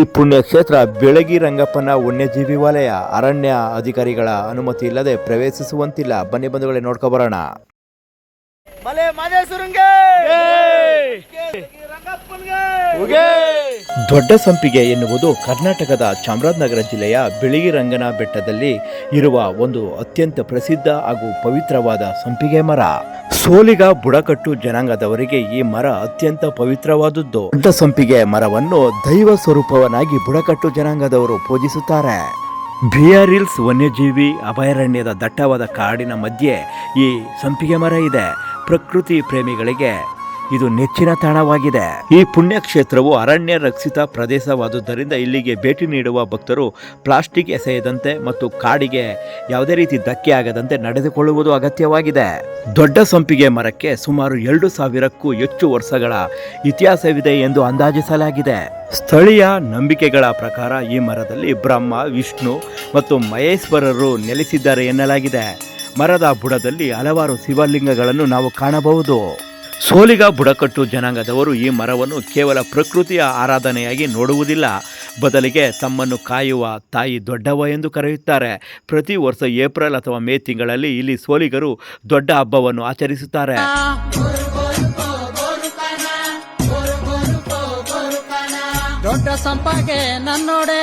ಈ ಪುಣ್ಯಕ್ಷೇತ್ರ ಬೆಳಗಿ ರಂಗಪ್ಪನ ವನ್ಯಜೀವಿ ವಲಯ. ಅರಣ್ಯ ಅಧಿಕಾರಿಗಳ ಅನುಮತಿ ಇಲ್ಲದೆ ಪ್ರವೇಶಿಸುವಂತಿಲ್ಲ. ಬನ್ನಿ ಬಂಧುಗಳೇ, ನೋಡ್ಕೊಬರೋಣ. ದೊಡ್ಡ ಸಂಪಿಗೆ ಎನ್ನುವುದು ಕರ್ನಾಟಕದ ಚಾಮರಾಜನಗರ ಜಿಲ್ಲೆಯ ಬೆಳಗಿರಂಗನ ಬೆಟ್ಟದಲ್ಲಿ ಇರುವ ಒಂದು ಅತ್ಯಂತ ಪ್ರಸಿದ್ಧ ಹಾಗೂ ಪವಿತ್ರವಾದ ಸಂಪಿಗೆ ಮರ. ಸೋಲಿಗ ಬುಡಕಟ್ಟು ಜನಾಂಗದವರಿಗೆ ಈ ಮರ ಅತ್ಯಂತ ಪವಿತ್ರವಾದದ್ದು. ದೊಡ್ಡ ಸಂಪಿಗೆ ಮರವನ್ನು ದೈವ ಸ್ವರೂಪವನ್ನಾಗಿ ಬುಡಕಟ್ಟು ಜನಾಂಗದವರು ಪೂಜಿಸುತ್ತಾರೆ. ಬಿಯರ್ ಹಿಲ್ಸ್ ವನ್ಯಜೀವಿ ಅಭಯಾರಣ್ಯದ ದಟ್ಟವಾದ ಕಾಡಿನ ಮಧ್ಯೆ ಈ ಸಂಪಿಗೆ ಮರ ಇದೆ. ಪ್ರಕೃತಿ ಪ್ರೇಮಿಗಳಿಗೆ ಇದು ನೆಚ್ಚಿನ ತಾಣವಾಗಿದೆ. ಈ ಪುಣ್ಯಕ್ಷೇತ್ರವು ಅರಣ್ಯ ರಕ್ಷಿತ ಪ್ರದೇಶವಾದುದರಿಂದ ಇಲ್ಲಿಗೆ ಭೇಟಿ ನೀಡುವ ಭಕ್ತರು ಪ್ಲಾಸ್ಟಿಕ್ ಎಸೆಯದಂತೆ ಮತ್ತು ಕಾಡಿಗೆ ಯಾವುದೇ ರೀತಿ ಧಕ್ಕೆ ಆಗದಂತೆ ನಡೆದುಕೊಳ್ಳುವುದು ಅಗತ್ಯವಾಗಿದೆ. ದೊಡ್ಡ ಸಂಪಿಗೆ ಮರಕ್ಕೆ ಸುಮಾರು 2,000ಕ್ಕೂ ಹೆಚ್ಚು ವರ್ಷಗಳ ಇತಿಹಾಸವಿದೆ ಎಂದು ಅಂದಾಜಿಸಲಾಗಿದೆ. ಸ್ಥಳೀಯ ನಂಬಿಕೆಗಳ ಪ್ರಕಾರ ಈ ಮರದಲ್ಲಿ ಬ್ರಹ್ಮ, ವಿಷ್ಣು ಮತ್ತು ಮಹೇಶ್ವರರು ನೆಲೆಸಿದ್ದಾರೆ ಎನ್ನಲಾಗಿದೆ. ಮರದ ಬುಡದಲ್ಲಿ ಹಲವಾರು ಶಿವಲಿಂಗಗಳನ್ನು ನಾವು ಕಾಣಬಹುದು. ಸೋಲಿಗ ಬುಡಕಟ್ಟು ಜನಾಂಗದವರು ಈ ಮರವನ್ನು ಕೇವಲ ಪ್ರಕೃತಿಯ ಆರಾಧನೆಯಾಗಿ ನೋಡುವುದಿಲ್ಲ, ಬದಲಿಗೆ ತಮ್ಮನ್ನು ಕಾಯುವ ತಾಯಿ ದೊಡ್ಡವ ಎಂದು ಕರೆಯುತ್ತಾರೆ. ಪ್ರತಿ ವರ್ಷ ಏಪ್ರಿಲ್ ಅಥವಾ ಮೇ ತಿಂಗಳಲ್ಲಿ ಇಲ್ಲಿ ಸೋಲಿಗರು ದೊಡ್ಡ ಹಬ್ಬವನ್ನು ಆಚರಿಸುತ್ತಾರೆ. ದೊಡ್ಡ ಸಂಪಗೆ ನನ್ನೋಡೆ